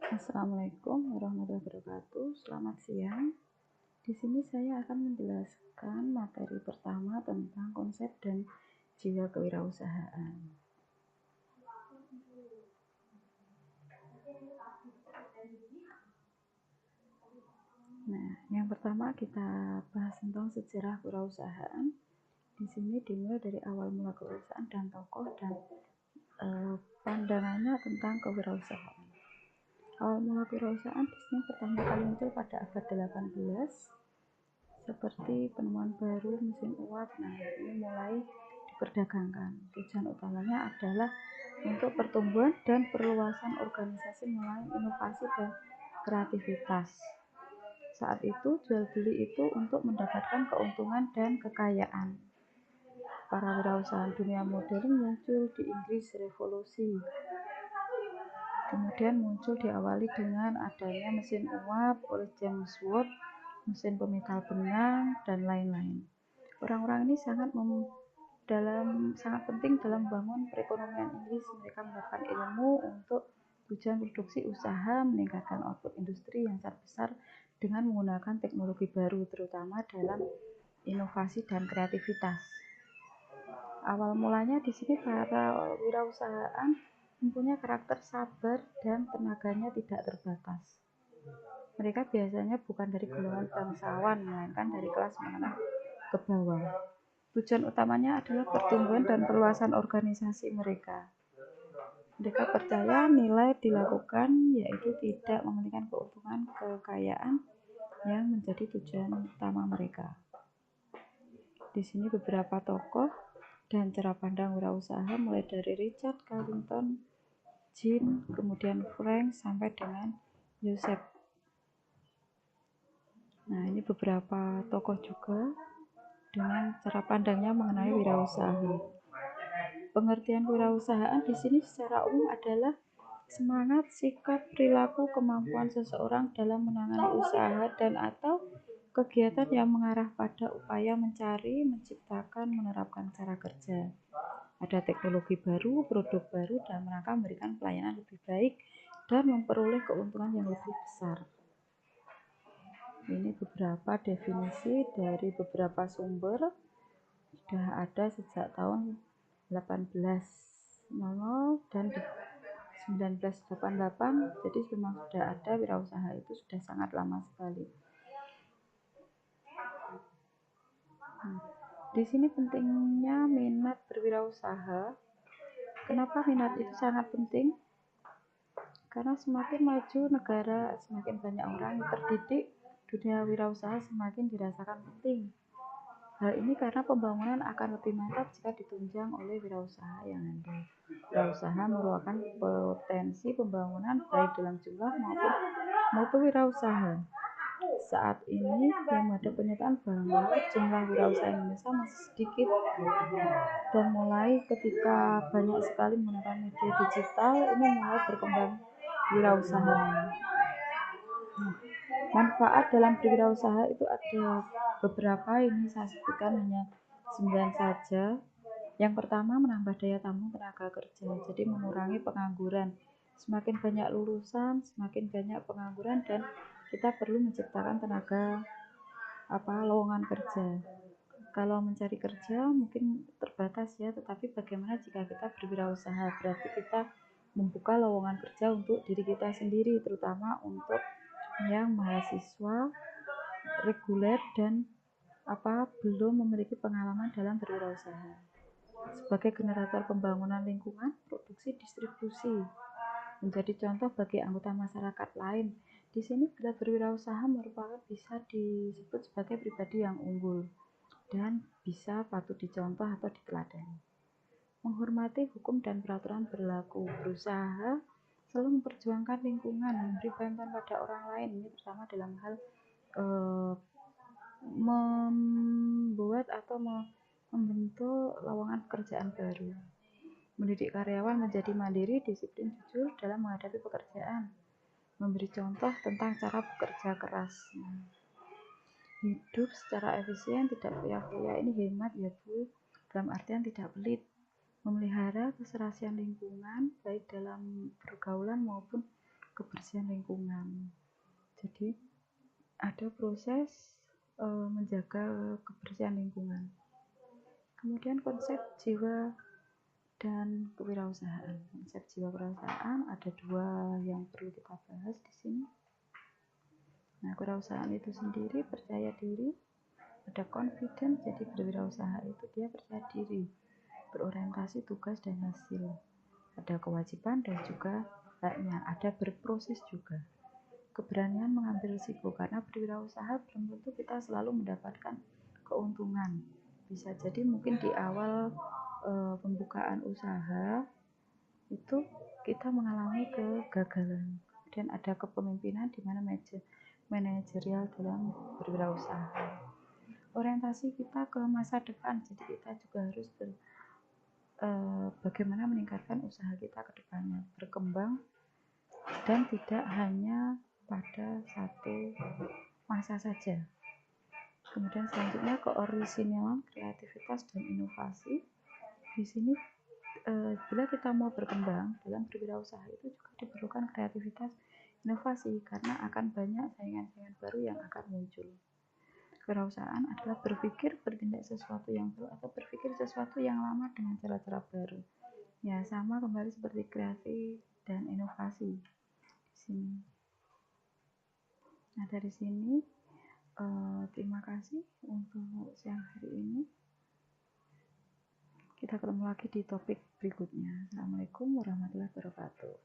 Assalamualaikum warahmatullahi wabarakatuh. Selamat siang. Di sini saya akan menjelaskan materi pertama tentang konsep dan jiwa kewirausahaan. Nah, yang pertama kita bahas tentang sejarah kewirausahaan. Di sini dimulai dari awal mula kewirausahaan dan tokoh dan pandangannya tentang kewirausahaan. Awal mula kewirausahaan di sini pertama kali muncul pada abad 18 seperti penemuan baru mesin uap. Nah, ini mulai diperdagangkan. Tujuan utamanya adalah untuk pertumbuhan dan perluasan organisasi melalui inovasi dan kreativitas. Saat itu jual beli itu untuk mendapatkan keuntungan dan kekayaan. Para wirausahaan dunia modern muncul di Inggris Revolusi. Kemudian muncul diawali dengan adanya mesin uap oleh James Watt, mesin pemikal benang, dan lain-lain. Orang-orang ini sangat penting dalam membangun perekonomian Inggris. Mereka mendapatkan ilmu untuk tujuan produksi usaha, meningkatkan output industri yang sangat besar dengan menggunakan teknologi baru, terutama dalam inovasi dan kreativitas. Awal mulanya di sini para wirausahaan mempunyai karakter sabar dan tenaganya tidak terbatas. Mereka biasanya bukan dari golongan bangsawan, melainkan dari kelas menengah ke bawah. Tujuan utamanya adalah pertumbuhan dan perluasan organisasi mereka. Mereka percaya nilai dilakukan yaitu tidak mementingkan keuntungan kekayaan yang menjadi tujuan utama mereka. Di sini beberapa tokoh dan cara pandang wirausaha mulai dari Richard Carlington, Jean, kemudian Frank sampai dengan Joseph. Nah, ini beberapa tokoh juga dengan cara pandangnya mengenai wirausaha. Pengertian kewirausahaan di sini secara umum adalah semangat, sikap, perilaku, kemampuan seseorang dalam menangani usaha dan atau kegiatan yang mengarah pada upaya mencari, menciptakan, menerapkan cara kerja. Ada teknologi baru, produk baru, dan mereka memberikan pelayanan lebih baik dan memperoleh keuntungan yang lebih besar. Ini beberapa definisi dari beberapa sumber, sudah ada sejak tahun 1800 dan 1988, jadi memang sudah ada wirausaha itu sudah sangat lama sekali. Di sini pentingnya minat berwirausaha. Kenapa minat itu sangat penting? Karena semakin maju negara, semakin banyak orang yang terdidik, dunia wirausaha semakin dirasakan penting. Hal ini karena pembangunan akan lebih mantap jika ditunjang oleh wirausaha yang handal. Wirausaha merupakan potensi pembangunan baik dalam jumlah maupun mutu wirausaha. Saat ini belum ada pernyataan bahwa jumlah wirausaha Indonesia masih sedikit, dan mulai ketika banyak sekali menggunakan media digital, ini mulai berkembang wirausaha. Manfaat dalam berwirausaha itu ada beberapa, ini saya sebutkan hanya 9 saja. Yang pertama, menambah daya tampung tenaga kerja, jadi mengurangi pengangguran. Semakin banyak lulusan, semakin banyak pengangguran, dan kita perlu menciptakan lowongan kerja. Kalau mencari kerja mungkin terbatas ya, tetapi bagaimana jika kita berwirausaha? Berarti kita membuka lowongan kerja untuk diri kita sendiri, terutama untuk yang mahasiswa reguler dan belum memiliki pengalaman dalam berwirausaha. Sebagai generator pembangunan lingkungan, produksi, distribusi, menjadi contoh bagi anggota masyarakat lain. Di sini bila berwirausaha merupakan bisa disebut sebagai pribadi yang unggul dan bisa patut dicontoh atau diteladani. Menghormati hukum dan peraturan berlaku, berusaha selalu memperjuangkan lingkungan, memberi bantuan pada orang lain, ini terutama dalam hal membuat atau membentuk lowongan pekerjaan baru. Mendidik karyawan menjadi mandiri, disiplin, jujur dalam menghadapi pekerjaan, memberi contoh tentang cara bekerja keras. Hidup secara efisien, tidak foya-foya, ini hemat ya Bu, dalam artian tidak pelit. Memelihara keserasian lingkungan baik dalam pergaulan maupun kebersihan lingkungan. Jadi ada proses menjaga kebersihan lingkungan. Kemudian konsep jiwa dan kewirausahaan. Konsep jiwa kewirausahaan ada 2 yang perlu kita bahas di sini. Nah, kewirausahaan itu sendiri percaya diri, ada confidence, jadi berwirausaha itu dia percaya diri, berorientasi tugas dan hasil. Ada kewajiban dan juga haknya, ada berproses juga. Keberanian mengambil risiko, karena berwirausaha belum tentu kita selalu mendapatkan keuntungan. Bisa jadi mungkin di awal pembukaan usaha itu kita mengalami kegagalan. Kemudian ada kepemimpinan di mana manajerial dalam berwirausaha. Orientasi kita ke masa depan, jadi kita juga harus bagaimana meningkatkan usaha kita ke depannya, berkembang dan tidak hanya pada satu masa saja. Kemudian selanjutnya keoriginalan, kreativitas dan inovasi. Di sini bila kita mau berkembang dalam berwirausaha itu juga diperlukan kreativitas, inovasi, karena akan banyak saingan-saingan baru yang akan muncul. Kewirausahaan adalah berpikir bertindak sesuatu yang baru atau berpikir sesuatu yang lama dengan cara-cara baru. Ya, sama kembali seperti kreasi dan inovasi di sini. Nah, dari sini terima kasih untuk siang hari ini. Kita ketemu lagi di topik berikutnya. Assalamualaikum warahmatullahi wabarakatuh.